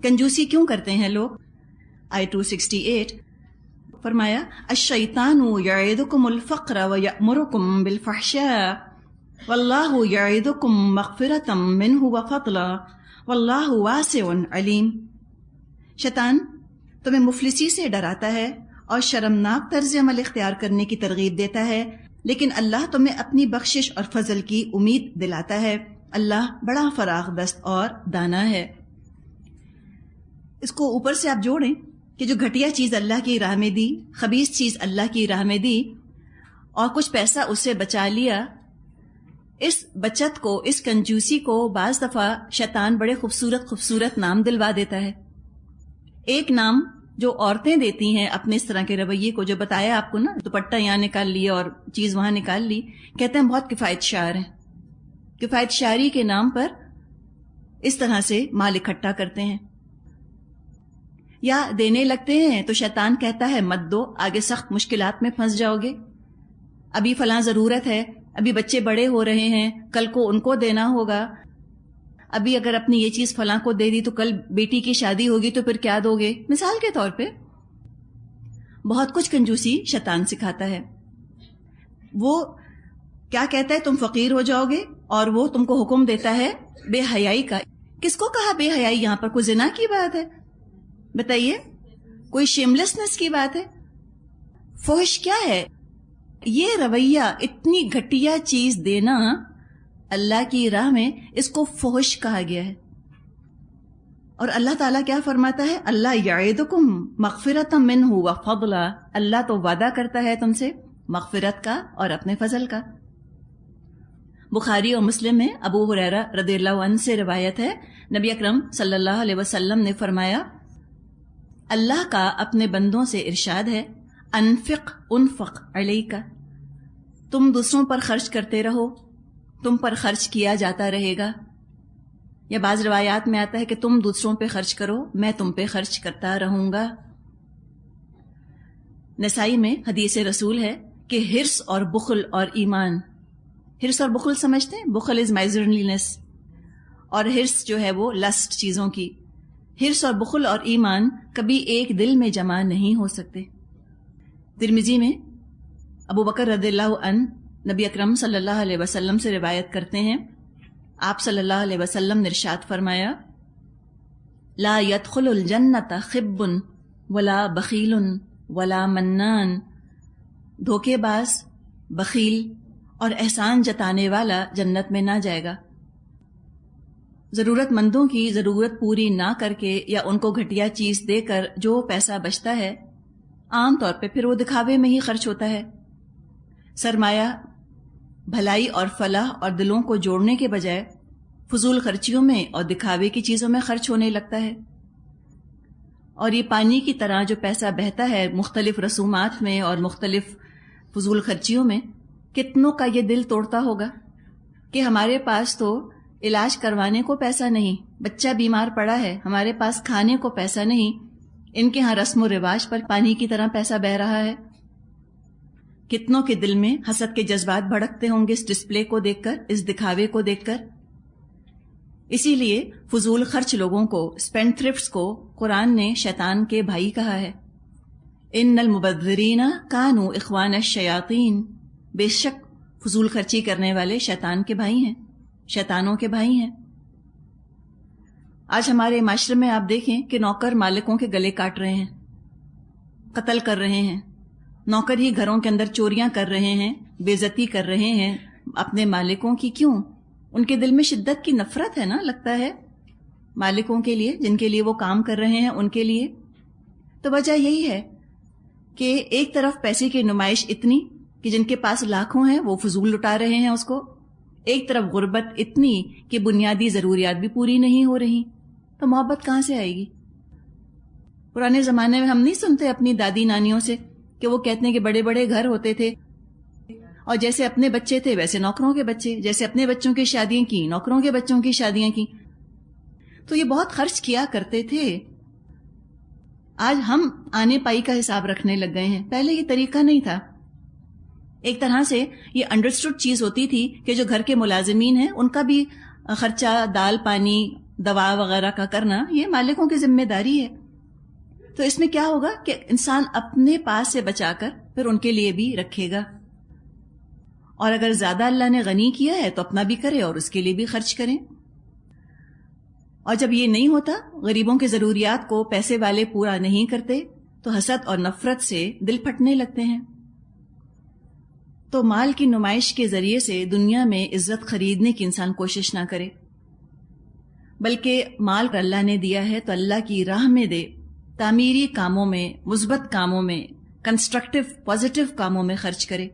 کنجوسی کیوں کرتے ہیں لوگ؟ آیت 268 فرمایا الشیطان یعدکم الفقر ویأمرکم بالفحشاء واللہ یعدکم مغفرۃ منہ وفضلا واللہ واسع علیم۔ شیطان تمہیں مفلسی سے ڈراتا ہے اور شرمناک طرز عمل اختیار کرنے کی ترغیب دیتا ہے، لیکن اللہ تمہیں اپنی بخشش اور فضل کی امید دلاتا ہے۔ اللہ بڑا فراخ دست اور دانا ہے۔ اس کو اوپر سے آپ جوڑیں کہ جو گھٹیا چیز اللہ کی راہ میں دی، خبیث چیز اللہ کی راہ میں دی اور کچھ پیسہ اس سے بچا لیا، اس بچت کو، اس کنجوسی کو بعض دفعہ شیطان بڑے خوبصورت نام دلوا دیتا ہے۔ ایک نام جو عورتیں دیتی ہیں اپنے اس طرح کے رویے کو، جو بتایا آپ کو نا، دوپٹہ یہاں نکال لیا اور چیز وہاں نکال لی، کہتے ہیں بہت کفایت شعر ہیں، کفایت شعری کے نام پر اس طرح سے مال اکٹھا کرتے ہیں یا دینے لگتے ہیں تو شیطان کہتا ہے مت دو، آگے سخت مشکلات میں پھنس جاؤ گے، ابھی فلاں ضرورت ہے، ابھی بچے بڑے ہو رہے ہیں، کل کو ان کو دینا ہوگا، ابھی اگر اپنی یہ چیز فلاں کو دے دی تو کل بیٹی کی شادی ہوگی تو پھر کیا دو گے، مثال کے طور پہ بہت کچھ کنجوسی شیطان سکھاتا ہے۔ وہ کیا کہتا ہے، تم فقیر ہو جاؤ گے، اور وہ تم کو حکم دیتا ہے بے حیائی کا۔ کس کو کہا بے حیائی؟ یہاں پر کوئی زنا کی بات ہے؟ بتائیے، کوئی شیملیسنس کی بات ہے؟ فحش کیا ہے؟ یہ رویہ، اتنی گھٹیا چیز دینا اللہ کی راہ میں، اس کو فحش کہا گیا ہے۔ اور اللہ تعالیٰ کیا فرماتا ہے؟ اللہ یعدکم مغفرۃ منہ وفضلا، اللہ تو وعدہ کرتا ہے تم سے مغفرت کا اور اپنے فضل کا۔ بخاری اور مسلم میں ابو ہریرہ رضی اللہ عنہ سے روایت ہے، نبی اکرم صلی اللہ علیہ وسلم نے فرمایا، اللہ کا اپنے بندوں سے ارشاد ہے، انفق انفق علیک، تم دوسروں پر خرچ کرتے رہو، تم پر خرچ کیا جاتا رہے گا۔ یا بعض روایات میں آتا ہے کہ تم دوسروں پہ خرچ کرو، میں تم پہ خرچ کرتا رہوں گا۔ نسائی میں حدیث رسول ہے کہ حرص اور بخل اور ایمان، حرص اور بخل سمجھتے ہیں؟ بخل از miserliness اور حرص جو ہے وہ لسٹ چیزوں کی۔ حرص اور بخل اور ایمان کبھی ایک دل میں جمع نہیں ہو سکتے۔ ترمذی میں ابو بکر رضی اللہ عنہ نبی اکرم صلی اللہ علیہ وسلم سے روایت کرتے ہیں، آپ صلی اللہ علیہ وسلم نے ارشاد فرمایا، لا يدخل الجنت خب ولا بخیل ولا منان، دھوکے باز، بخیل اور احسان جتانے والا جنت میں نہ جائے گا۔ ضرورت مندوں کی ضرورت پوری نہ کر کے یا ان کو گھٹیا چیز دے کر جو پیسہ بچتا ہے، عام طور پہ پھر وہ دکھاوے میں ہی خرچ ہوتا ہے۔ سرمایہ بھلائی اور فلاح اور دلوں کو جوڑنے کے بجائے فضول خرچیوں میں اور دکھاوے کی چیزوں میں خرچ ہونے لگتا ہے، اور یہ پانی کی طرح جو پیسہ بہتا ہے مختلف رسومات میں اور مختلف فضول خرچیوں میں، کتنوں کا یہ دل توڑتا ہوگا کہ ہمارے پاس تو علاج کروانے کو پیسہ نہیں، بچہ بیمار پڑا ہے، ہمارے پاس کھانے کو پیسہ نہیں، ان کے ہاں رسم و رواج پر پانی کی طرح پیسہ بہہ رہا ہے۔ کتنوں کے دل میں حسد کے جذبات بھڑکتے ہوں گے اس ڈسپلے کو دیکھ کر، اس دکھاوے کو دیکھ کر۔ اسی لیے فضول خرچ لوگوں کو، اسپینڈ تھرفٹس کو، قرآن نے شیطان کے بھائی کہا ہے۔ ان المبذرین کانوا اخوان الشیاطین، بے شک فضول خرچی کرنے والے شیطان کے بھائی ہیں، شیطانوں کے بھائی ہیں۔ آج ہمارے معاشرے میں آپ دیکھیں کہ نوکر مالکوں کے گلے کاٹ رہے ہیں، قتل کر رہے ہیں، نوکر ہی گھروں کے اندر چوریاں کر رہے ہیں، بے عزتی کر رہے ہیں اپنے مالکوں کی۔ کیوں؟ ان کے دل میں شدت کی نفرت ہے نا، لگتا ہے مالکوں کے لیے، جن کے لیے وہ کام کر رہے ہیں ان کے لیے۔ تو وجہ یہی ہے کہ ایک طرف پیسے کی نمائش اتنی کہ جن کے پاس لاکھوں ہیں وہ فضول لٹا رہے ہیں اس کو، ایک طرف غربت اتنی کہ بنیادی ضروریات بھی پوری نہیں ہو رہی، تو محبت کہاں سے آئے گی؟ پرانے زمانے میں ہم نہیں سنتے اپنی دادی نانیوں سے کہ وہ کہتے ہیں کہ بڑے بڑے گھر ہوتے تھے، اور جیسے اپنے بچے تھے ویسے نوکروں کے بچے، جیسے اپنے بچوں کی شادیاں کی نوکروں کے بچوں کی شادیاں کی۔ تو یہ بہت خرچ کیا کرتے تھے۔ آج ہم آنے پائی کا حساب رکھنے لگ گئے ہیں، پہلے یہ طریقہ نہیں تھا۔ ایک طرح سے یہ انڈرسٹوڈ چیز ہوتی تھی کہ جو گھر کے ملازمین ہیں ان کا بھی خرچہ، دال پانی دوا وغیرہ کا کرنا یہ مالکوں کی ذمہ داری ہے. تو اس میں کیا ہوگا کہ انسان اپنے پاس سے بچا کر پھر ان کے لیے بھی رکھے گا، اور اگر زیادہ اللہ نے غنی کیا ہے تو اپنا بھی کرے اور اس کے لیے بھی خرچ کریں. اور جب یہ نہیں ہوتا، غریبوں کے ضروریات کو پیسے والے پورا نہیں کرتے، تو حسد اور نفرت سے دل پھٹنے لگتے ہیں. تو مال کی نمائش کے ذریعے سے دنیا میں عزت خریدنے کی انسان کوشش نہ کرے، بلکہ مال اللہ نے دیا ہے تو اللہ کی راہ میں دے، تعمیری کاموں میں، مثبت کاموں میں، کنسٹرکٹیو پازیٹیو کاموں میں خرچ کرے.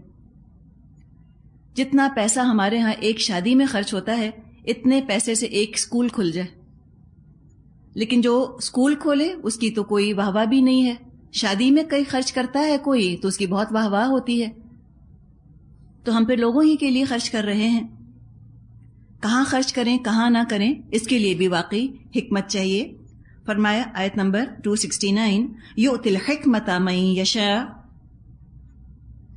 جتنا پیسہ ہمارے ہاں ایک شادی میں خرچ ہوتا ہے، اتنے پیسے سے ایک اسکول کھل جائے. لیکن جو اسکول کھولے اس کی تو کوئی واہ واہ بھی نہیں ہے. شادی میں کئی خرچ کرتا ہے کوئی تو اس کی بہت واہ واہ ہوتی ہے. تو ہم پھر لوگوں ہی کے لیے خرچ کر رہے ہیں. کہاں خرچ کریں کہاں نہ کریں اس کے لیے بھی واقعی حکمت چاہیے. فرمایا آیت نمبر 269 یؤتی الحکمت من یشاء،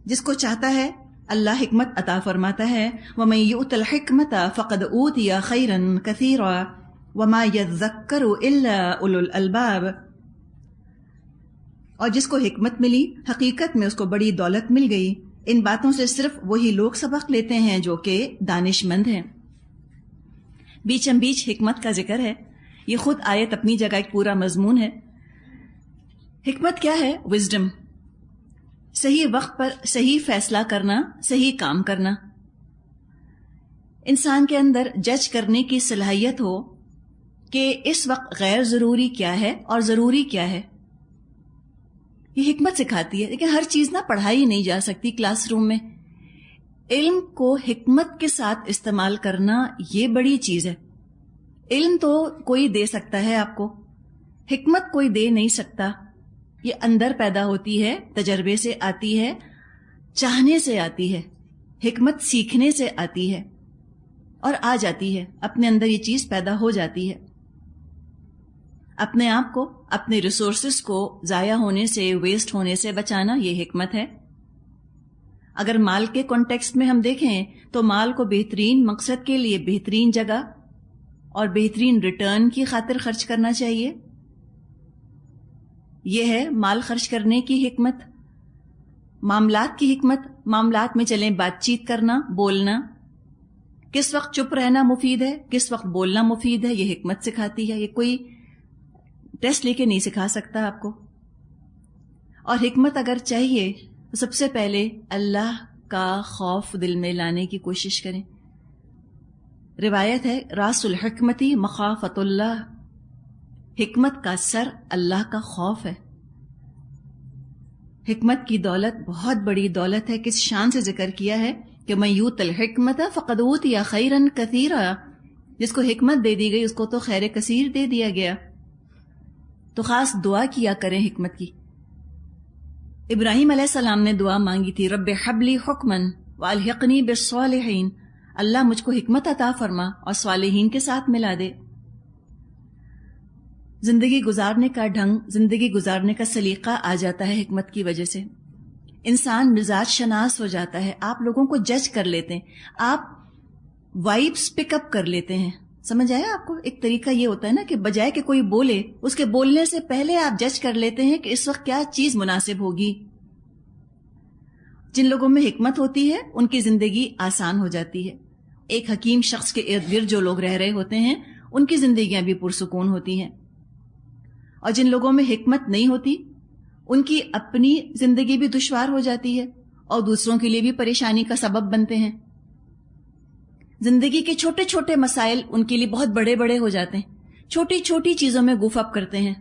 جس کو چاہتا ہے اللہ حکمت عطا فرماتا ہے. ومن یؤت الحکمت فقد اوتی خیرا کثیرا وما یذکر الا اولو الالباب، اور جس کو حکمت ملی حقیقت میں اس کو بڑی دولت مل گئی. ان باتوں سے صرف وہی لوگ سبق لیتے ہیں جو کہ دانش مند ہیں. بیچم بیچ حکمت کا ذکر ہے. یہ خود آیت اپنی جگہ ایک پورا مضمون ہے. حکمت کیا ہے؟ وزڈم، صحیح وقت پر صحیح فیصلہ کرنا، صحیح کام کرنا. انسان کے اندر جج کرنے کی صلاحیت ہو کہ اس وقت غیر ضروری کیا ہے اور ضروری کیا ہے. یہ حکمت سکھاتی ہے. لیکن ہر چیز نہ پڑھائی نہیں جا سکتی کلاس روم میں. علم کو حکمت کے ساتھ استعمال کرنا یہ بڑی چیز ہے. علم تو کوئی دے سکتا ہے آپ کو، حکمت کوئی دے نہیں سکتا. یہ اندر پیدا ہوتی ہے، تجربے سے آتی ہے، چاہنے سے آتی ہے. حکمت سیکھنے سے آتی ہے اور آ جاتی ہے، اپنے اندر یہ چیز پیدا ہو جاتی ہے. اپنے آپ کو، اپنے ریسورسز کو ضائع ہونے سے، ویسٹ ہونے سے بچانا یہ حکمت ہے. اگر مال کے کانٹیکسٹ میں ہم دیکھیں تو مال کو بہترین مقصد کے لیے بہترین جگہ اور بہترین ریٹرن کی خاطر خرچ کرنا چاہیے. یہ ہے مال خرچ کرنے کی حکمت. معاملات کی حکمت، معاملات میں چلیں بات چیت کرنا، بولنا، کس وقت چپ رہنا مفید ہے، کس وقت بولنا مفید ہے، یہ حکمت سکھاتی ہے. یہ کوئی ٹیسٹ لے کے نہیں سکھا سکتا آپ کو. اور حکمت اگر چاہیے تو سب سے پہلے اللہ کا خوف دل میں لانے کی کوشش کریں. روایت ہے راس الحکمتی مخافت اللہ، حکمت کا سر اللہ کا خوف ہے. حکمت کی دولت بہت بڑی دولت ہے. کس شان سے ذکر کیا ہے کہ من یؤت الحکمت فقد اوتی خیرا کثیرا، جس کو حکمت دے دی گئی اس کو تو خیر کثیر دے دیا گیا. تو خاص دعا کیا کریں حکمت کی. ابراہیم علیہ السلام نے دعا مانگی تھی رب ہب لی حکما والحقنی بالصالحین، اللہ مجھ کو حکمت عطا فرما اور صالحین کے ساتھ ملا دے. زندگی گزارنے کا ڈھنگ، زندگی گزارنے کا سلیقہ آ جاتا ہے حکمت کی وجہ سے. انسان مزاج شناس ہو جاتا ہے، آپ لوگوں کو جج کر لیتے ہیں، آپ وائبس پک اپ کر لیتے ہیں. سمجھ آیا آپ کو؟ ایک طریقہ یہ ہوتا ہے نا کہ بجائے کہ کوئی بولے، اس کے بولنے سے پہلے آپ جج کر لیتے ہیں کہ اس وقت کیا چیز مناسب ہوگی. جن لوگوں میں حکمت ہوتی ہے ان کی زندگی آسان ہو جاتی ہے. ایک حکیم شخص کے ارد گرد جو لوگ رہ رہے ہوتے ہیں ان کی زندگیاں بھی پرسکون ہوتی ہیں. اور جن لوگوں میں حکمت نہیں ہوتی ان کی اپنی زندگی بھی دشوار ہو جاتی ہے اور دوسروں کے لیے بھی پریشانی کا سبب بنتے ہیں. زندگی کے چھوٹے چھوٹے مسائل ان کے لیے بہت بڑے بڑے ہو جاتے ہیں. چھوٹی چھوٹی چیزوں میں گف اپ کرتے ہیں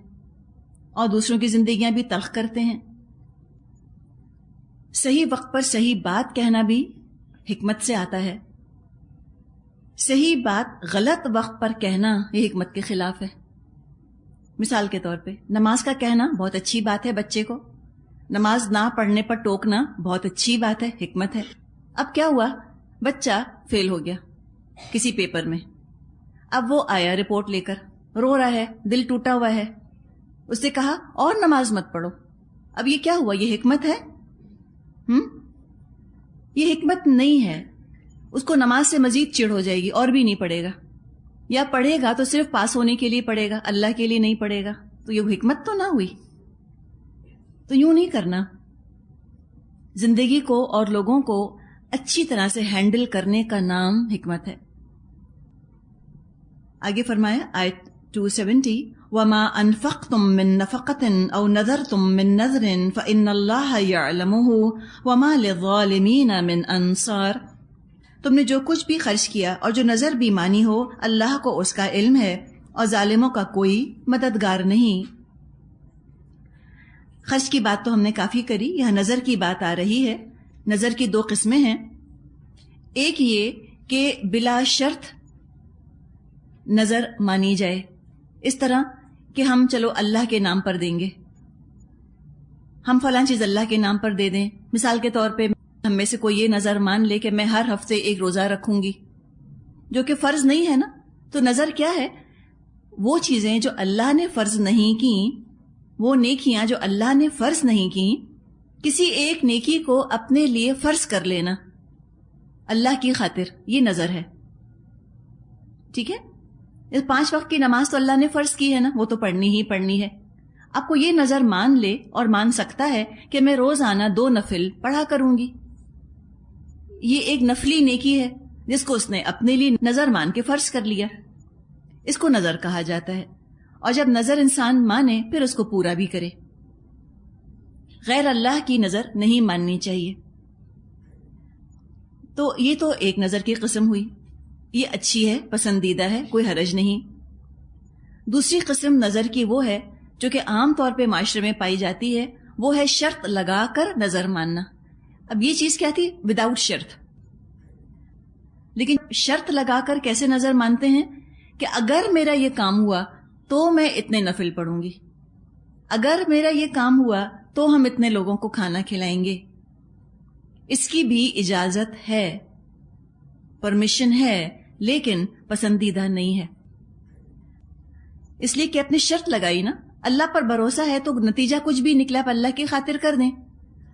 اور دوسروں کی زندگیاں بھی تلخ کرتے ہیں. صحیح وقت پر صحیح بات کہنا بھی حکمت سے آتا ہے. صحیح بات غلط وقت پر کہنا یہ حکمت کے خلاف ہے. مثال کے طور پہ نماز کا کہنا بہت اچھی بات ہے، بچے کو نماز نہ پڑھنے پر ٹوکنا بہت اچھی بات ہے، حکمت ہے. اب کیا ہوا، بچہ فیل ہو گیا کسی پیپر میں. اب وہ آیا رپورٹ لے کر، رو رہا ہے، دل ٹوٹا ہوا ہے. اس نے کہا اور نماز مت پڑھو. اب یہ کیا ہوا، یہ حکمت ہے؟ یہ حکمت نہیں ہے. اس کو نماز سے مزید چڑ ہو جائے گی اور بھی نہیں پڑھے گا. یا پڑھے گا تو صرف پاس ہونے کے لیے پڑھے گا، اللہ کے لیے نہیں پڑھے گا، تو یہ حکمت تو نہ ہوئی. تو یوں نہیں کرنا. زندگی کو اور لوگوں کو اچھی طرح سے ہینڈل کرنے کا نام حکمت ہے. آگے فرمایا آیت 270 وَمَا أَنفَقْتُم مِّن نَفَقَةٍ أَوْ نَذَرْتُم مِّن نَذْرٍ فَإِنَّ اللَّهَ يَعْلَمُهُ وَمَا لِلظَّالِمِينَ مِنْ أَنصَارٍ. تم نے جو کچھ بھی خرچ کیا اور جو نظر بھی مانی ہو، اللہ کو اس کا علم ہے اور ظالموں کا کوئی مددگار نہیں. خرچ کی بات تو ہم نے کافی کری، یہاں نظر کی بات آ رہی ہے. نظر کی دو قسمیں ہیں. ایک یہ کہ بلا شرط نظر مانی جائے، اس طرح کہ ہم چلو اللہ کے نام پر دیں گے، ہم فلاں چیز اللہ کے نام پر دے دیں. مثال کے طور پہ ہم میں سے کوئی یہ نظر مان لے کہ میں ہر ہفتے ایک روزہ رکھوں گی، جو کہ فرض نہیں ہے نا. تو نظر کیا ہے؟ وہ چیزیں جو اللہ نے فرض نہیں کی، وہ نیکیاں جو اللہ نے فرض نہیں کی، کسی ایک نیکی کو اپنے لیے فرض کر لینا اللہ کی خاطر، یہ نظر ہے. ٹھیک ہے؟ 5 وقت کی نماز تو اللہ نے فرض کی ہے نا، وہ تو پڑھنی ہی پڑھنی ہے. آپ کو یہ نظر مان لے اور مان سکتا ہے کہ میں روزانہ 2 نفل پڑھا کروں گی، یہ ایک نفلی نیکی ہے جس کو اس نے اپنے لیے نظر مان کے فرض کر لیا. اس کو نظر کہا جاتا ہے. اور جب نظر انسان مانے پھر اس کو پورا بھی کرے. غیر اللہ کی نظر نہیں ماننی چاہیے. تو یہ تو ایک نظر کی قسم ہوئی، یہ اچھی ہے، پسندیدہ ہے، کوئی حرج نہیں. دوسری قسم نظر کی وہ ہے جو کہ عام طور پہ معاشرے میں پائی جاتی ہے، وہ ہے شرط لگا کر نظر ماننا. اب یہ چیز کیا تھی؟ وداؤٹ شرط. لیکن شرط لگا کر کیسے نظر مانتے ہیں کہ اگر میرا یہ کام ہوا تو میں اتنے نفل پڑھوں گی، اگر میرا یہ کام ہوا تو ہم اتنے لوگوں کو کھانا کھلائیں گے. اس کی بھی اجازت ہے، پرمیشن ہے، لیکن پسندیدہ نہیں ہے. اس لیے کہ اپنی شرط لگائی نا، اللہ پر بھروسہ ہے تو نتیجہ کچھ بھی نکلا اللہ کی خاطر کر دیں.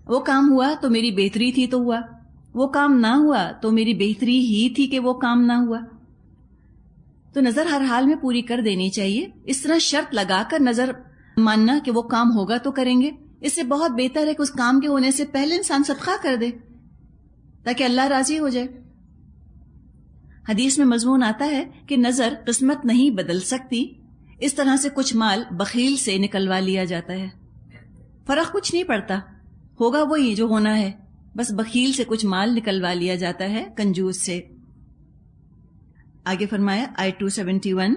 وہ کام ہوا تو میری بہتری تھی تو ہوا، وہ کام نہ ہوا تو میری بہتری ہی تھی کہ وہ کام نہ ہوا. تو نظر ہر حال میں پوری کر دینی چاہیے. اس طرح شرط لگا کر نظر ماننا کہ وہ کام ہوگا تو کریں گے، اس سے بہت بہتر ہے کہ اس کام کے ہونے سے پہلے انسان صدقہ کر دے تاکہ اللہ راضی ہو جائے. حدیث میں مضمون آتا ہے کہ نظر قسمت نہیں بدل سکتی، اس طرح سے کچھ مال بخیل سے نکلوا لیا جاتا ہے. فرق کچھ نہیں پڑتا، ہوگا وہی جو ہونا ہے، بس بخیل سے کچھ مال نکلوا لیا جاتا ہے، کنجوس سے. آگے فرمایا آیت 271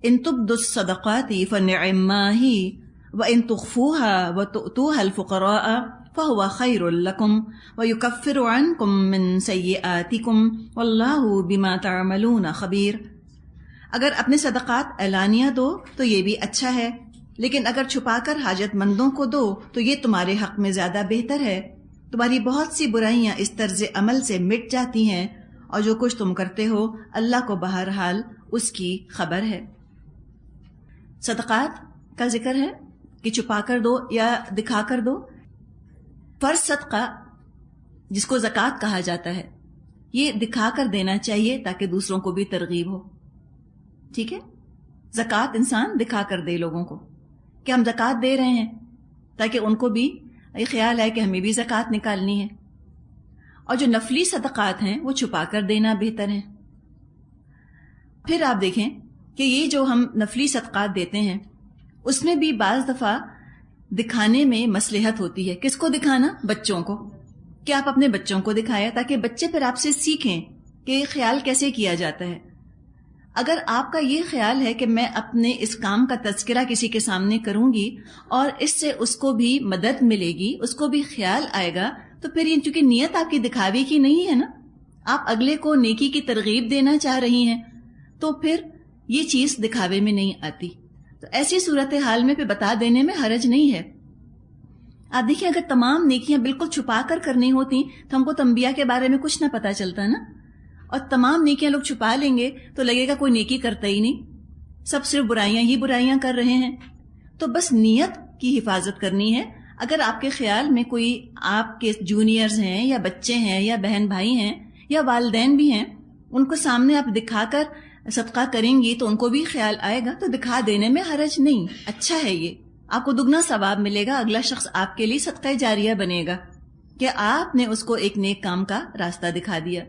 ان تبدوا الصدقات فنعما ہی وان تخفوها وتؤتوها الفقراء فهو خیر لکم ویکفر عنکم من سیئاتکم واللہ بما تعملون خبیر. اگر اپنے صدقات اعلانیہ دو تو یہ بھی اچھا ہے، لیکن اگر چھپا کر حاجت مندوں کو دو تو یہ تمہارے حق میں زیادہ بہتر ہے. تمہاری بہت سی برائیاں اس طرز عمل سے مٹ جاتی ہیں، اور جو کچھ تم کرتے ہو اللہ کو بہرحال اس کی خبر ہے. صدقات کا ذکر ہے کہ چھپا کر دو یا دکھا کر دو. فرض صدقہ جس کو زکوٰۃ کہا جاتا ہے، یہ دکھا کر دینا چاہیے تاکہ دوسروں کو بھی ترغیب ہو. ٹھیک ہے؟ زکوٰۃ انسان دکھا کر دے لوگوں کو کہ ہم زکوٰۃ دے رہے ہیں، تاکہ ان کو بھی یہ خیال ہے کہ ہمیں بھی زکوٰۃ نکالنی ہے. اور جو نفلی صدقات ہیں وہ چھپا کر دینا بہتر ہے. پھر آپ دیکھیں کہ یہ جو ہم نفلی صدقات دیتے ہیں اس میں بھی بعض دفعہ دکھانے میں مصلحت ہوتی ہے. کس کو دکھانا؟ بچوں کو. کہ آپ اپنے بچوں کو دکھائیں تاکہ بچے پھر آپ سے سیکھیں کہ یہ خیال کیسے کیا جاتا ہے. اگر آپ کا یہ خیال ہے کہ میں اپنے اس کام کا تذکرہ کسی کے سامنے کروں گی اور اس سے اس کو بھی مدد ملے گی، اس کو بھی خیال آئے گا، تو پھر یہ چونکہ نیت آپ کی دکھاوے کی نہیں ہے نا، آپ اگلے کو نیکی کی ترغیب دینا چاہ رہی ہیں، تو پھر یہ چیز دکھاوے میں نہیں آتی. تو ایسی صورتحال میں پھر بتا دینے میں حرج نہیں ہے. آپ دیکھیں اگر تمام نیکیاں بالکل چھپا کر کرنی ہوتی تو ہم کو انبیاء کے بارے میں کچھ نہ پتا چلتا نا. اور تمام نیکیاں لوگ چھپا لیں گے تو لگے گا کوئی نیکی کرتا ہی نہیں، سب صرف برائیاں ہی برائیاں کر رہے ہیں. تو بس نیت کی حفاظت کرنی ہے. اگر آپ کے خیال میں کوئی آپ کے جونیئرز ہیں یا بچے ہیں یا بہن بھائی ہیں یا والدین بھی ہیں، ان کو سامنے آپ دکھا کر صدقہ کریں گی تو ان کو بھی خیال آئے گا، تو دکھا دینے میں حرج نہیں، اچھا ہے، یہ آپ کو دگنا ثواب ملے گا، اگلا شخص آپ کے لیے صدقہ جاریہ بنے گا کہ آپ نے اس کو ایک نیک کام کا راستہ دکھا دیا۔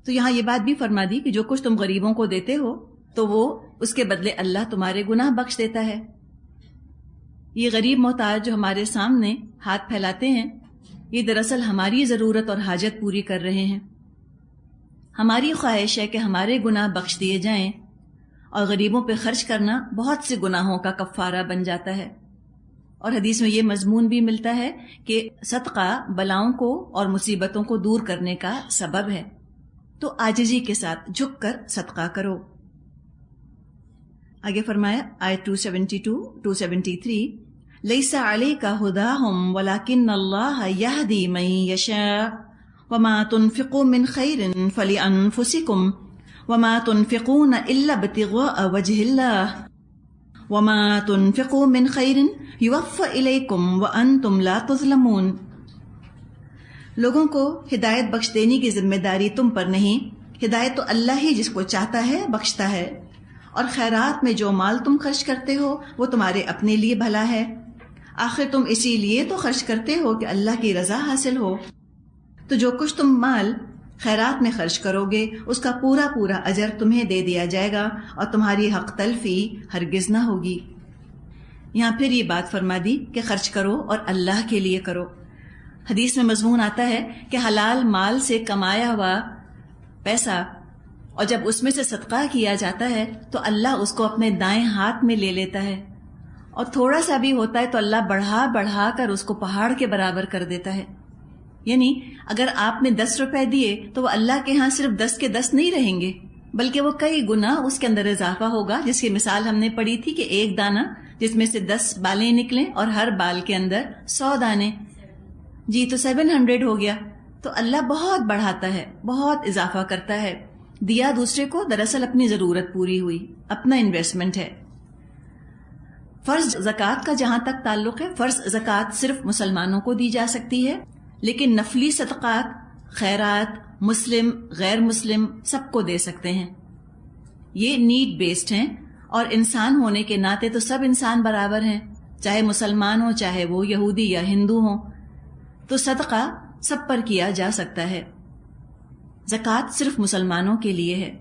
تو یہاں یہ بات بھی فرما دی کہ جو کچھ تم غریبوں کو دیتے ہو تو وہ اس کے بدلے اللہ تمہارے گناہ بخش دیتا ہے۔ یہ غریب محتاج جو ہمارے سامنے ہاتھ پھیلاتے ہیں، یہ دراصل ہماری ضرورت اور حاجت پوری کر رہے ہیں۔ ہماری خواہش ہے کہ ہمارے گناہ بخش دیے جائیں، اور غریبوں پہ خرچ کرنا بہت سے گناہوں کا کفارہ بن جاتا ہے۔ اور حدیث میں یہ مضمون بھی ملتا ہے کہ صدقہ بلاؤں کو اور مصیبتوں کو دور کرنے کا سبب ہے، تو عاجزی کے ساتھ جھک کر صدقہ کرو۔ آگے فرمایا آیت 272-273، لیس علیک ھداھم ولکن اللہ یہدی من یشاء وما تنفقوا من خیر فلانفسکم وما تنفقون الا ابتغاء وجہ اللہ وما تنفقوا من خیر یوفى الیکم وانتم لا تظلمون۔ لوگوں کو ہدایت بخش دینے کی ذمہ داری تم پر نہیں، ہدایت تو اللہ ہی جس کو چاہتا ہے بخشتا ہے، اور خیرات میں جو مال تم خرچ کرتے ہو وہ تمہارے اپنے لیے بھلا ہے، آخر تم اسی لیے تو خرچ کرتے ہو کہ اللہ کی رضا حاصل ہو۔ تو جو کچھ تم مال خیرات میں خرچ کرو گے اس کا پورا پورا اجر تمہیں دے دیا جائے گا، اور تمہاری حق تلفی ہرگز نہ ہوگی۔ یہاں پھر یہ بات فرما دی کہ خرچ کرو اور اللہ کے لیے کرو۔ حدیث میں مضمون آتا ہے کہ حلال مال سے کمایا ہوا پیسہ اور جب اس میں سے صدقہ کیا جاتا ہے تو اللہ اس کو اپنے دائیں ہاتھ میں لے لیتا ہے، اور تھوڑا سا بھی ہوتا ہے تو اللہ بڑھا بڑھا کر اس کو پہاڑ کے برابر کر دیتا ہے۔ یعنی اگر آپ نے 10 روپے دیے تو وہ اللہ کے ہاں صرف 10 کے 10 نہیں رہیں گے، بلکہ وہ کئی گنا اس کے اندر اضافہ ہوگا، جس کی مثال ہم نے پڑھی تھی کہ ایک دانہ جس میں سے 10 بالیں نکلیں اور ہر بال کے اندر 100 دانے، جی تو 700 ہو گیا۔ تو اللہ بہت بڑھاتا ہے، بہت اضافہ کرتا ہے۔ دیا دوسرے کو، دراصل اپنی ضرورت پوری ہوئی، اپنا انویسٹمنٹ ہے۔ فرض زکوٰۃ کا جہاں تک تعلق ہے، فرض زکوٰۃ صرف مسلمانوں کو دی جا سکتی ہے، لیکن نفلی صدقات، خیرات، مسلم غیر مسلم سب کو دے سکتے ہیں۔ یہ نیڈ بیسڈ ہیں، اور انسان ہونے کے ناطے تو سب انسان برابر ہیں، چاہے مسلمان ہو چاہے وہ یہودی یا ہندو ہوں، تو صدقہ سب پر کیا جا سکتا ہے۔ زکوٰۃ صرف مسلمانوں کے لیے ہے۔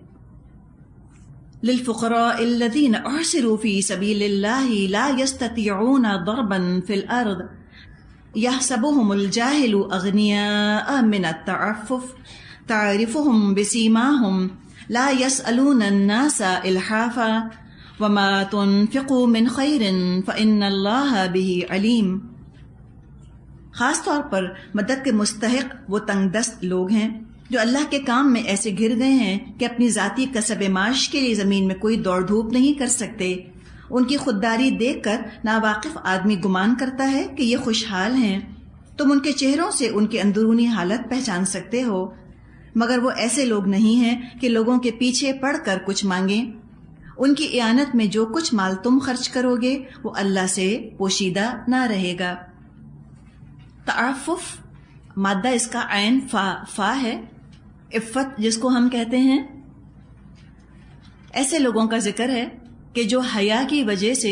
للفقراء الذین احصروا فی سبیل اللہ لا یستطیعون ضربا فی الارض یحسبهم الجاہل اغنیاء من التعفف تعرفهم بسیماهم لا یسألون الناس الحافا وما تنفقوا من خیر فإن اللہ به علیم۔ خاص طور پر مدد کے مستحق وہ تنگ دست لوگ ہیں جو اللہ کے کام میں ایسے گر گئے ہیں کہ اپنی ذاتی کسب معاش کے لیے زمین میں کوئی دوڑ دھوپ نہیں کر سکتے۔ ان کی خودداری دیکھ کر ناواقف آدمی گمان کرتا ہے کہ یہ خوشحال ہیں۔ تم ان کے چہروں سے ان کی اندرونی حالت پہچان سکتے ہو، مگر وہ ایسے لوگ نہیں ہیں کہ لوگوں کے پیچھے پڑ کر کچھ مانگیں۔ ان کی اعانت میں جو کچھ مال تم خرچ کرو گے وہ اللہ سے پوشیدہ نہ رہے گا۔ تعفف مادہ اس کا عین فا ہے، عفت جس کو ہم کہتے ہیں۔ ایسے لوگوں کا ذکر ہے کہ جو حیا کی وجہ سے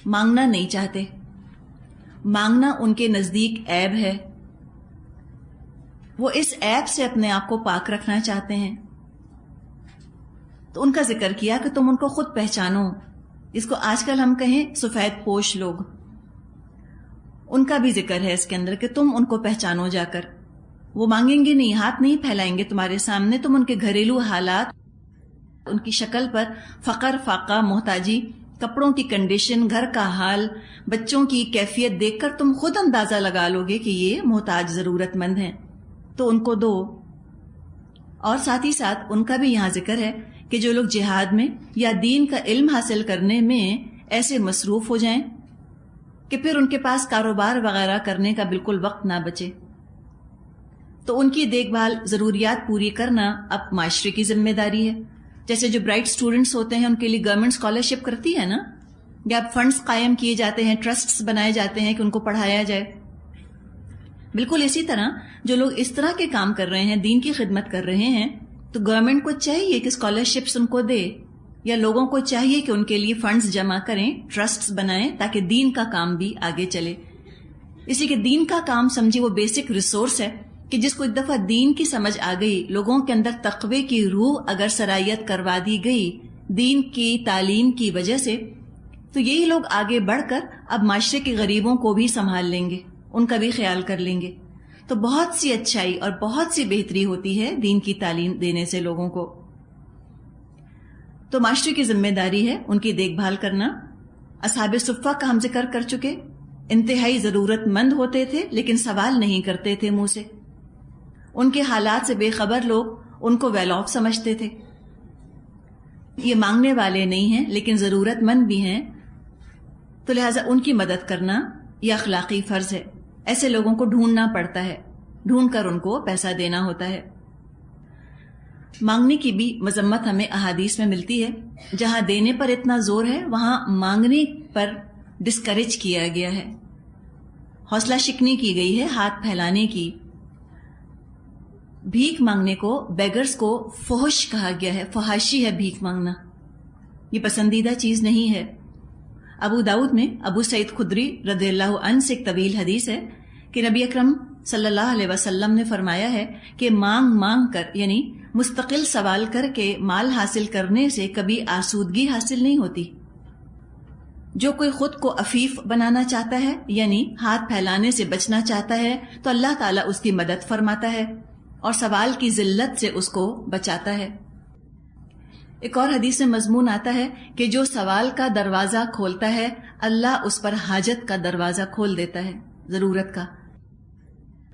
مانگنا نہیں چاہتے، مانگنا ان کے نزدیک عیب ہے، وہ اس عیب سے اپنے آپ کو پاک رکھنا چاہتے ہیں۔ تو ان کا ذکر کیا کہ تم ان کو خود پہچانو، جس کو آج کل ہم کہیں سفید پوش لوگ، ان کا بھی ذکر ہے اس کے اندر کہ تم ان کو پہچانو جا کر۔ وہ مانگیں گے نہیں، ہاتھ نہیں پھیلائیں گے تمہارے سامنے، تم ان کے گھریلو حالات، ان کی شکل پر فقر، فاقہ، محتاجی، کپڑوں کی کنڈیشن، گھر کا حال، بچوں کی کیفیت دیکھ کر تم خود اندازہ لگا لو گے کہ یہ محتاج ضرورت مند ہیں، تو ان کو دو۔ اور ساتھ ہی ساتھ ان کا بھی یہاں ذکر ہے کہ جو لوگ جہاد میں یا دین کا علم حاصل کرنے میں ایسے مصروف ہو جائیں کہ پھر ان کے پاس کاروبار وغیرہ کرنے کا بالکل وقت نہ بچے، تو ان کی دیکھ بھال، ضروریات پوری کرنا اب معاشرے کی ذمہ داری ہے۔ جیسے جو برائٹ اسٹوڈنٹس ہوتے ہیں ان کے لیے گورنمنٹ اسکالرشپ کرتی ہے نا، یا فنڈز قائم کیے جاتے ہیں، ٹرسٹس بنائے جاتے ہیں کہ ان کو پڑھایا جائے۔ بالکل اسی طرح جو لوگ اس طرح کے کام کر رہے ہیں، دین کی خدمت کر رہے ہیں، تو گورنمنٹ کو چاہیے کہ اسکالرشپس ان کو دے، یا لوگوں کو چاہیے کہ ان کے لیے فنڈز جمع کریں، ٹرسٹس بنائیں تاکہ دین کا کام بھی آگے چلے. اسی کہ دین کا کام سمجھے وہ بیسک ریسورس ہے کہ جس کو ایک دفعہ دین کی سمجھ آ گئی، لوگوں کے اندر تقوی کی روح اگر سرایت کروا دی گئی دین کی تعلیم کی وجہ سے، تو یہی لوگ آگے بڑھ کر اب معاشرے کے غریبوں کو بھی سنبھال لیں گے، ان کا بھی خیال کر لیں گے. تو بہت سی اچھائی اور بہت سی بہتری ہوتی ہے دین کی تعلیم دینے سے لوگوں کو. تو معاشرے کی ذمہ داری ہے ان کی دیکھ بھال کرنا. اصحاب صفہ کا ہم ذکر کر چکے، انتہائی ضرورت مند ہوتے تھے لیکن سوال نہیں کرتے تھے منہ سے. ان کے حالات سے بے خبر لوگ ان کو ویل آف سمجھتے تھے. یہ مانگنے والے نہیں ہیں لیکن ضرورت مند بھی ہیں، تو لہٰذا ان کی مدد کرنا یہ اخلاقی فرض ہے. ایسے لوگوں کو ڈھونڈنا پڑتا ہے، ڈھونڈ کر ان کو پیسہ دینا ہوتا ہے. مانگنے کی بھی مذمت ہمیں احادیث میں ملتی ہے. جہاں دینے پر اتنا زور ہے وہاں مانگنے پر ڈسکریج کیا گیا ہے، حوصلہ شکنی کی گئی ہے، ہاتھ پھیلانے کی. بھیک مانگنے کو، بیگرز کو فحش کہا گیا ہے، فحاشی ہے بھیک مانگنا، یہ پسندیدہ چیز نہیں ہے. ابو داؤد میں ابو سعید خدری رضی اللہ عنہ سے ایک طویل حدیث ہے کہ نبی اکرم صلی اللہ علیہ وسلم نے فرمایا ہے کہ مانگ مانگ کر، یعنی مستقل سوال کر کے مال حاصل کرنے سے کبھی آسودگی حاصل نہیں ہوتی. جو کوئی خود کو عفیف بنانا چاہتا ہے، یعنی ہاتھ پھیلانے سے بچنا چاہتا ہے، تو اللہ تعالیٰ اس کی مدد فرماتا ہے اور سوال کی ذلت سے اس کو بچاتا ہے. ایک اور حدیث میں مضمون آتا ہے کہ جو سوال کا دروازہ کھولتا ہے اللہ اس پر حاجت کا دروازہ کھول دیتا ہے، ضرورت کا.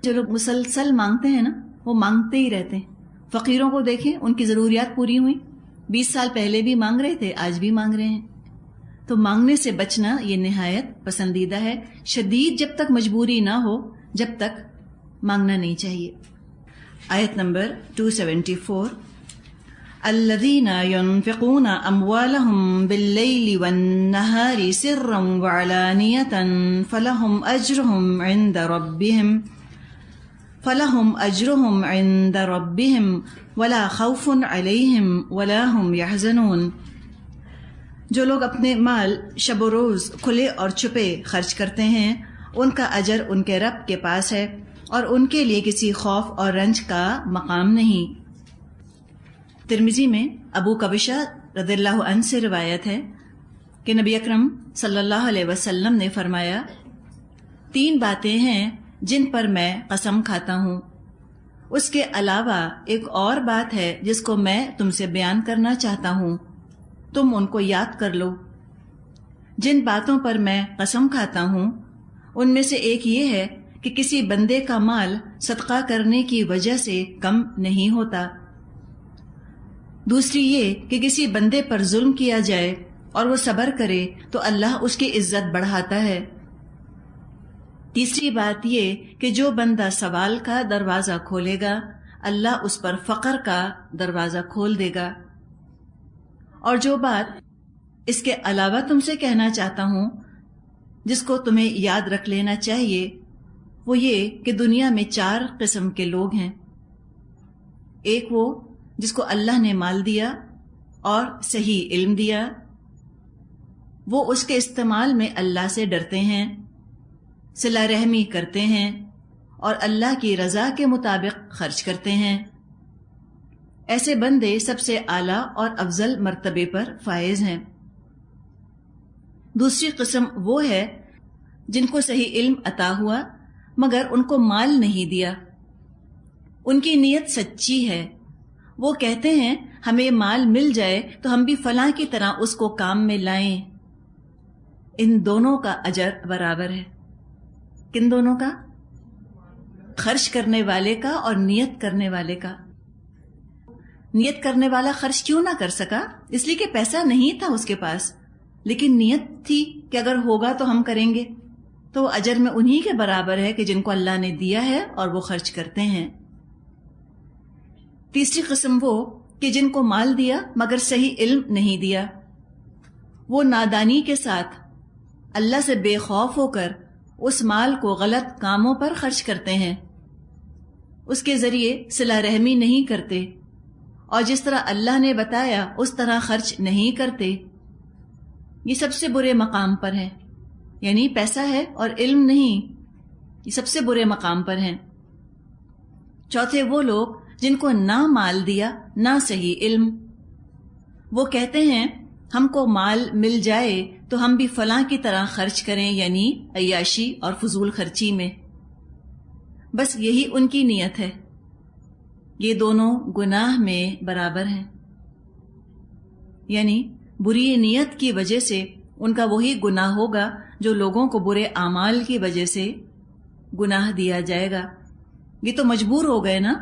جو لوگ مسلسل مانگتے ہیں نا، وہ مانگتے ہی رہتے ہیں. فقیروں کو دیکھیں، ان کی ضروریات پوری ہوئی، 20 سال پہلے بھی مانگ رہے تھے، آج بھی مانگ رہے ہیں. تو مانگنے سے بچنا یہ نہایت پسندیدہ ہے. شدید جب تک مجبوری نہ ہو جب تک مانگنا نہیں چاہیے. آیت نمبر 274. الذين ينفقون أموالهم بالليل والنهار سرا وعلانية فلهم أجرهم عند ربهم ولا خوف عليهم ولا هم يحزنون. جو لوگ اپنے مال شب و روز کھلے اور چھپے خرچ کرتے ہیں ان کا اجر ان کے رب کے پاس ہے اور ان کے لیے کسی خوف اور رنج کا مقام نہیں. ترمذی میں ابو قبیشہ رضی اللہ عنہ سے روایت ہے کہ نبی اکرم صلی اللہ علیہ وسلم نے فرمایا، 3 باتیں ہیں جن پر میں قسم کھاتا ہوں، اس کے علاوہ ایک اور بات ہے جس کو میں تم سے بیان کرنا چاہتا ہوں، تم ان کو یاد کر لو. جن باتوں پر میں قسم کھاتا ہوں ان میں سے ایک یہ ہے کہ کسی بندے کا مال صدقہ کرنے کی وجہ سے کم نہیں ہوتا. دوسری یہ کہ کسی بندے پر ظلم کیا جائے اور وہ صبر کرے تو اللہ اس کی عزت بڑھاتا ہے. تیسری بات یہ کہ جو بندہ سوال کا دروازہ کھولے گا اللہ اس پر فقر کا دروازہ کھول دے گا. اور جو بات اس کے علاوہ تم سے کہنا چاہتا ہوں جس کو تمہیں یاد رکھ لینا چاہیے وہ یہ کہ دنیا میں 4 قسم کے لوگ ہیں. ایک وہ جس کو اللہ نے مال دیا اور صحیح علم دیا، وہ اس کے استعمال میں اللہ سے ڈرتے ہیں، صلہ رحمی کرتے ہیں اور اللہ کی رضا کے مطابق خرچ کرتے ہیں. ایسے بندے سب سے اعلیٰ اور افضل مرتبے پر فائز ہیں. دوسری قسم وہ ہے جن کو صحیح علم عطا ہوا مگر ان کو مال نہیں دیا. ان کی نیت سچی ہے، وہ کہتے ہیں ہمیں مال مل جائے تو ہم بھی فلاں کی طرح اس کو کام میں لائیں. ان دونوں کا اجر برابر ہے. کن دونوں کا؟ خرچ کرنے والے کا اور نیت کرنے والے کا. نیت کرنے والا خرچ کیوں نہ کر سکا؟ اس لیے کہ پیسہ نہیں تھا اس کے پاس، لیکن نیت تھی کہ اگر ہوگا تو ہم کریں گے، تو اجر میں انہی کے برابر ہے کہ جن کو اللہ نے دیا ہے اور وہ خرچ کرتے ہیں. تیسری قسم وہ کہ جن کو مال دیا مگر صحیح علم نہیں دیا، وہ نادانی کے ساتھ اللہ سے بے خوف ہو کر اس مال کو غلط کاموں پر خرچ کرتے ہیں، اس کے ذریعے صلہ رحمی نہیں کرتے اور جس طرح اللہ نے بتایا اس طرح خرچ نہیں کرتے، یہ سب سے برے مقام پر ہے. یعنی پیسہ ہے اور علم نہیں، یہ سب سے برے مقام پر ہیں. چوتھے وہ لوگ جن کو نہ مال دیا نہ صحیح علم. وہ کہتے ہیں ہم کو مال مل جائے تو ہم بھی فلاں کی طرح خرچ کریں، یعنی عیاشی اور فضول خرچی میں. بس یہی ان کی نیت ہے. یہ دونوں گناہ میں برابر ہیں. یعنی بری نیت کی وجہ سے ان کا وہی گناہ ہوگا جو لوگوں کو برے اعمال کی وجہ سے گناہ دیا جائے گا. یہ تو مجبور ہو گئے نا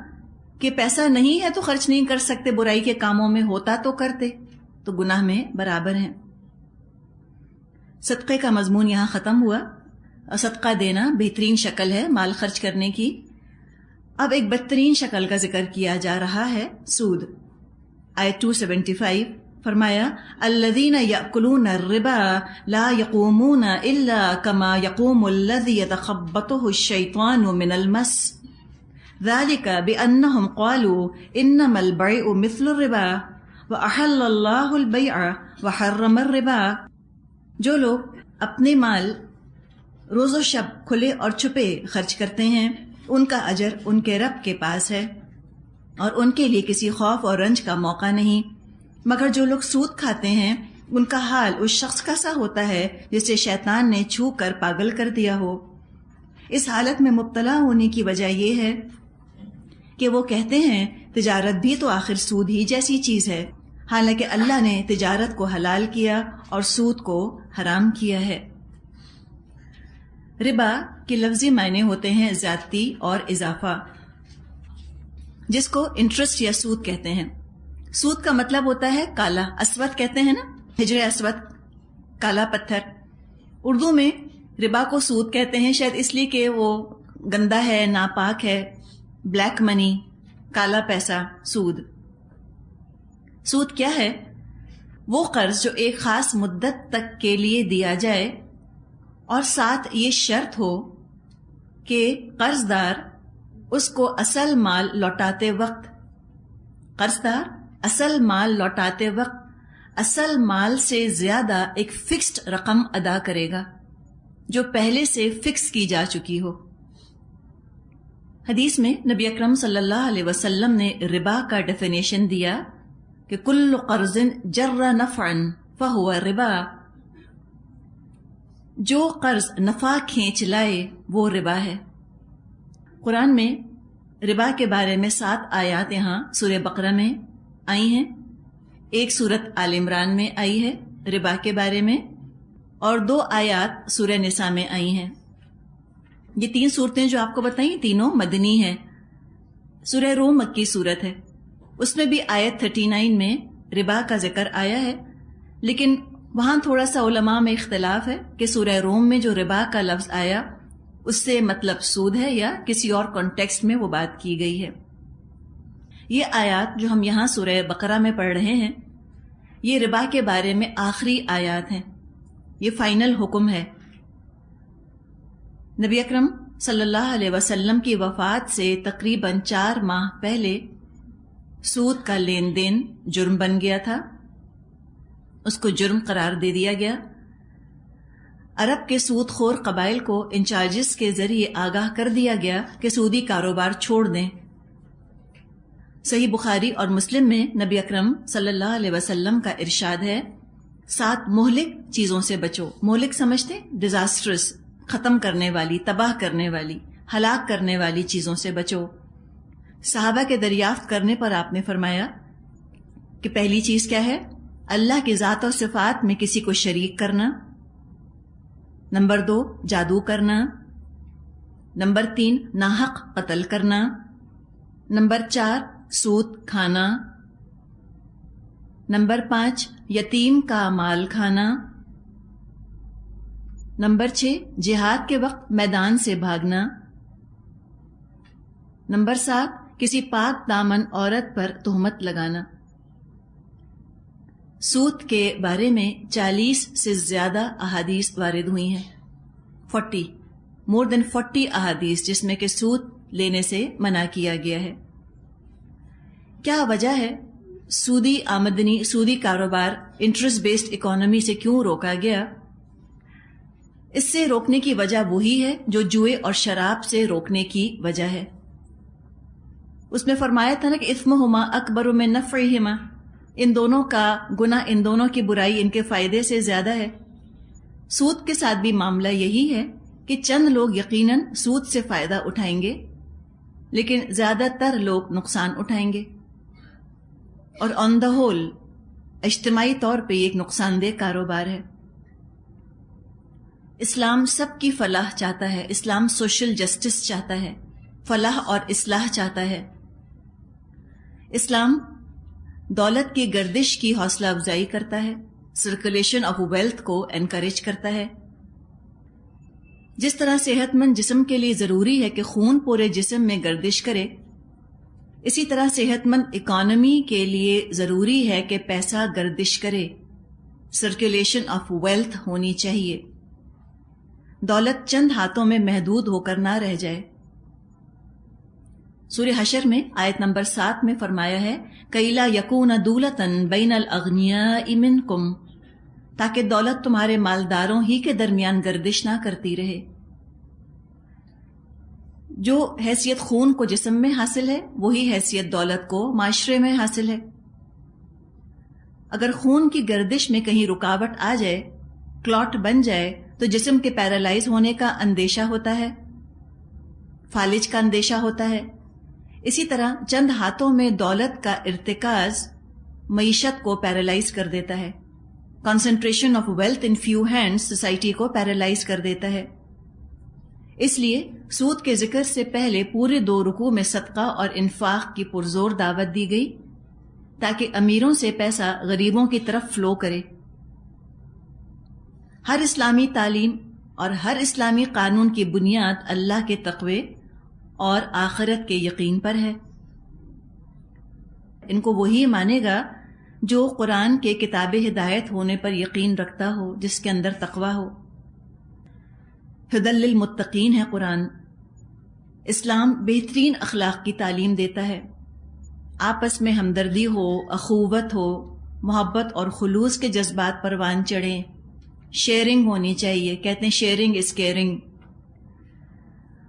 کہ پیسہ نہیں ہے تو خرچ نہیں کر سکتے، برائی کے کاموں میں ہوتا تو کرتے، تو گناہ میں برابر ہیں. صدقے کا مضمون یہاں ختم ہوا. صدقہ دینا بہترین شکل ہے مال خرچ کرنے کی. اب ایک بدترین شکل کا ذکر کیا جا رہا ہے، سود. آیت 275 فرمایا الذین یأکلون الربا لا یقومون الا کما یقوم الذی یتخبطہ الشیطان من المس ذلک بأنہم قالوا انما البیع مثل الربا وأحل اللہ البیع وحرم الربا. جو لوگ اپنے مال روز و شب کھلے اور چھپے خرچ کرتے ہیں ان کا اجر ان کے رب کے پاس ہے اور ان کے لیے کسی خوف اور رنج کا موقع نہیں. مگر جو لوگ سود کھاتے ہیں ان کا حال اس شخص کا سا ہوتا ہے جسے شیطان نے چھو کر پاگل کر دیا ہو. اس حالت میں مبتلا ہونے کی وجہ یہ ہے کہ وہ کہتے ہیں تجارت بھی تو آخر سود ہی جیسی چیز ہے، حالانکہ اللہ نے تجارت کو حلال کیا اور سود کو حرام کیا ہے. ربا کے لفظی معنی ہوتے ہیں زیادتی اور اضافہ، جس کو انٹرسٹ یا سود کہتے ہیں. سود کا مطلب ہوتا ہے کالا، اسود کہتے ہیں نا، حجر اسود، کالا پتھر. اردو میں ربا کو سود کہتے ہیں شاید اس لیے کہ وہ گندا ہے، ناپاک ہے. بلیک منی، کالا پیسہ، سود. سود کیا ہے؟ وہ قرض جو ایک خاص مدت تک کے لیے دیا جائے اور ساتھ یہ شرط ہو کہ قرض دار اس کو اصل مال لوٹاتے وقت اصل مال سے زیادہ ایک فکسڈ رقم ادا کرے گا جو پہلے سے فکس کی جا چکی ہو. حدیث میں نبی اکرم صلی اللہ علیہ وسلم نے ربا کا ڈیفینیشن دیا کہ کل قرض جر نفعا فہو ربا. جو قرض نفع کھینچ لائے وہ ربا ہے. قرآن میں ربا کے بارے میں 7 آیات یہاں سورہ بقرہ میں آئی ہیں، ایک سورت آل عمران میں آئی ہے ربا کے بارے میں، اور 2 آیات سورہ نساء میں آئی ہیں. یہ 3 صورتیں جو آپ کو بتائیں تینوں مدنی ہیں. سورہ روم مکی صورت ہے، اس میں بھی آیت 39 میں ربا کا ذکر آیا ہے، لیکن وہاں تھوڑا سا علماء میں اختلاف ہے کہ سورہ روم میں جو ربا کا لفظ آیا اس سے مطلب سود ہے یا کسی اور کانٹیکسٹ میں وہ بات کی گئی ہے. یہ آیات جو ہم یہاں سورہ بقرہ میں پڑھ رہے ہیں یہ ربا کے بارے میں آخری آیات ہیں، یہ فائنل حکم ہے. نبی اکرم صلی اللہ علیہ وسلم کی وفات سے تقریباً 4 ماہ پہلے سود کا لین دین جرم بن گیا تھا، اس کو جرم قرار دے دیا گیا. عرب کے سود خور قبائل کو انچارجز کے ذریعے آگاہ کر دیا گیا کہ سودی کاروبار چھوڑ دیں. صحیح بخاری اور مسلم میں نبی اکرم صلی اللہ علیہ وسلم کا ارشاد ہے 7 مہلک چیزوں سے بچو. مہلک سمجھتے؟ ڈیزاسٹرس، ختم کرنے والی، تباہ کرنے والی، ہلاک کرنے والی چیزوں سے بچو. صحابہ کے دریافت کرنے پر آپ نے فرمایا کہ پہلی چیز کیا ہے؟ اللہ کی ذات اور صفات میں کسی کو شریک کرنا. نمبر 2 جادو کرنا. نمبر 3 ناحق قتل کرنا. نمبر 4 سود کھانا. نمبر 5 یتیم کا مال کھانا. نمبر 6 جہاد کے وقت میدان سے بھاگنا. نمبر 7 کسی پاک دامن عورت پر تہمت لگانا. سود کے بارے میں 40 سے زیادہ احادیث وارد ہوئی ہیں. 40 احادیث جس میں کہ سود لینے سے منع کیا گیا ہے. کیا وجہ ہے سودی آمدنی، سودی کاروبار، انٹرسٹ بیسڈ اکانومی سے کیوں روکا گیا؟ اس سے روکنے کی وجہ وہی ہے جو جوئے اور شراب سے روکنے کی وجہ ہے۔ اس میں فرمایا تھا نا کہ اثمہما اکبر من نفعہما، ان دونوں کا گناہ، ان دونوں کی برائی ان کے فائدے سے زیادہ ہے۔ سود کے ساتھ بھی معاملہ یہی ہے کہ چند لوگ یقیناً سود سے فائدہ اٹھائیں گے، لیکن زیادہ تر لوگ نقصان اٹھائیں گے، اور آن دا ہول اجتماعی طور پہ یہ ایک نقصان دہ کاروبار ہے۔ اسلام سب کی فلاح چاہتا ہے، اسلام سوشل جسٹس چاہتا ہے، فلاح اور اصلاح چاہتا ہے۔ اسلام دولت کی گردش کی حوصلہ افزائی کرتا ہے، سرکولیشن آف ویلتھ کو انکریج کرتا ہے۔ جس طرح صحت مند جسم کے لیے ضروری ہے کہ خون پورے جسم میں گردش کرے، اسی طرح صحت مند اکانومی کے لیے ضروری ہے کہ پیسہ گردش کرے، سرکولیشن آف ویلتھ ہونی چاہیے، دولت چند ہاتھوں میں محدود ہو کر نہ رہ جائے۔ سورہ حشر میں آیت نمبر 7 میں فرمایا ہے کَإِ لَا يَكُونَ دُولَةً بَيْنَ الْأَغْنِيَاءِ مِنْكُمْ، تاکہ دولت تمہارے مالداروں ہی کے درمیان گردش نہ کرتی رہے۔ جو حیثیت خون کو جسم میں حاصل ہے وہی حیثیت دولت کو معاشرے میں حاصل ہے۔ اگر خون کی گردش میں کہیں رکاوٹ آ جائے، کلاٹ بن جائے، تو جسم کے پیرالائز ہونے کا اندیشہ ہوتا ہے، فالج کا اندیشہ ہوتا ہے۔ اسی طرح چند ہاتھوں میں دولت کا ارتکاز معیشت کو پیرالائز کر دیتا ہے، concentration of wealth in few hands society کو پیرالائز کر دیتا ہے۔ اس لیے سود کے ذکر سے پہلے پورے 2 رکوع میں صدقہ اور انفاق کی پرزور دعوت دی گئی تاکہ امیروں سے پیسہ غریبوں کی طرف فلو کرے۔ ہر اسلامی تعلیم اور ہر اسلامی قانون کی بنیاد اللہ کے تقوی اور آخرت کے یقین پر ہے۔ ان کو وہی مانے گا جو قرآن کے کتاب ہدایت ہونے پر یقین رکھتا ہو، جس کے اندر تقوی ہو۔ ہدی للمتقین ہے قرآن۔ اسلام بہترین اخلاق کی تعلیم دیتا ہے، آپس میں ہمدردی ہو، اخوت ہو، محبت اور خلوص کے جذبات پروان چڑھیں، شیئرنگ ہونی چاہیے، کہتے ہیں شیئرنگ از کیئرنگ۔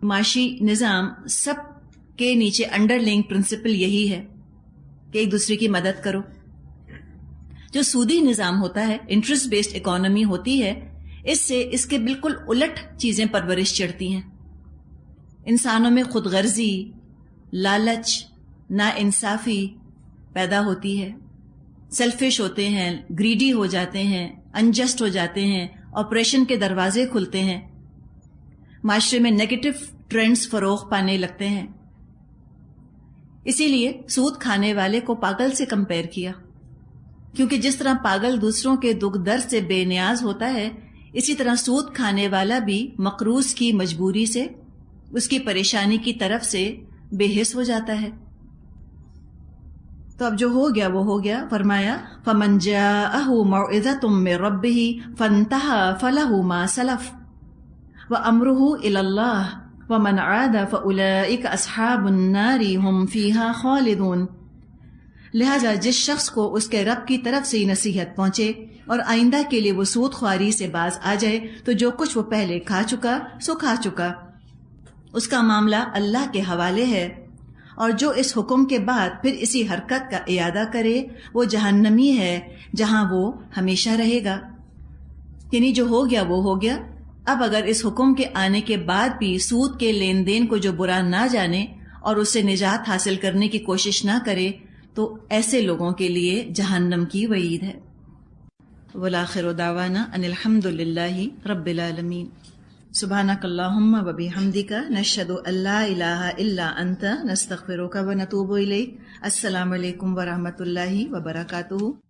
معاشی نظام سب کے نیچے انڈر لینگ پرنسپل یہی ہے کہ ایک دوسرے کی مدد کرو۔ جو سودی نظام ہوتا ہے، انٹرسٹ بیسڈ اکانومی ہوتی ہے، اس سے اس کے بالکل الٹ چیزیں پرورش چڑھتی ہیں۔ انسانوں میں خود غرضی، لالچ، ناانصافی پیدا ہوتی ہے، سیلفش ہوتے ہیں، گریڈی ہو جاتے ہیں، انجسٹ ہو جاتے ہیں، آپریشن کے دروازے کھلتے ہیں، معاشرے میں نیگیٹو ٹرینڈز فروغ پانے لگتے ہیں۔ اسی لیے سود کھانے والے کو پاگل سے کمپیئر کیا، کیونکہ جس طرح پاگل دوسروں کے دکھ درد سے بے نیاز ہوتا ہے، اسی طرح سود کھانے والا بھی مقروض کی مجبوری سے، اس کی پریشانی کی طرف سے بے حس ہو جاتا ہے۔ تو اب جو ہو گیا وہ ہو گیا۔ فرمایا فَمَنْ جَاءَهُ مَوْعِظَةٌ مِّن رَبِّهِ فَانْتَهَى فَلَهُ مَا سَلَفَ وَأَمْرُهُ إِلَى اللَّهِ وَمَنْ عَادَ فَأُولَئِكَ أَصْحَابُ النَّارِ هُمْ فِيهَا خَالِدُونَ۔ لہذا جس شخص کو اس کے رب کی طرف سے نصیحت پہنچے اور آئندہ کے لیے وہ سود خواری سے باز آ جائے، تو جو کچھ وہ پہلے کھا چکا سو کھا چکا، اس کا معاملہ اللہ کے حوالے ہے، اور جو اس حکم کے بعد پھر اسی حرکت کا اعادہ کرے وہ جہنمی ہے، جہاں وہ ہمیشہ رہے گا۔ یعنی جو ہو گیا وہ ہو گیا۔ اب اگر اس حکم کے آنے کے بعد بھی سود کے لین دین کو جو برا نہ جانے اور اس سے نجات حاصل کرنے کی کوشش نہ کرے، تو ایسے لوگوں کے لیے جہنم کی وعید ہے۔ وَالْآخِرُ دَعْوَانَا أَنِ الْحَمْدُ لِلَّهِ رَبِّ الْعَالَمِينَ۔ سبحانك اللهم وبحمدك نشهد أن لا إله إلا أنت نستغفرك ونتوب إليك۔ السلام علیکم ورحمۃ اللہ وبرکاتہ۔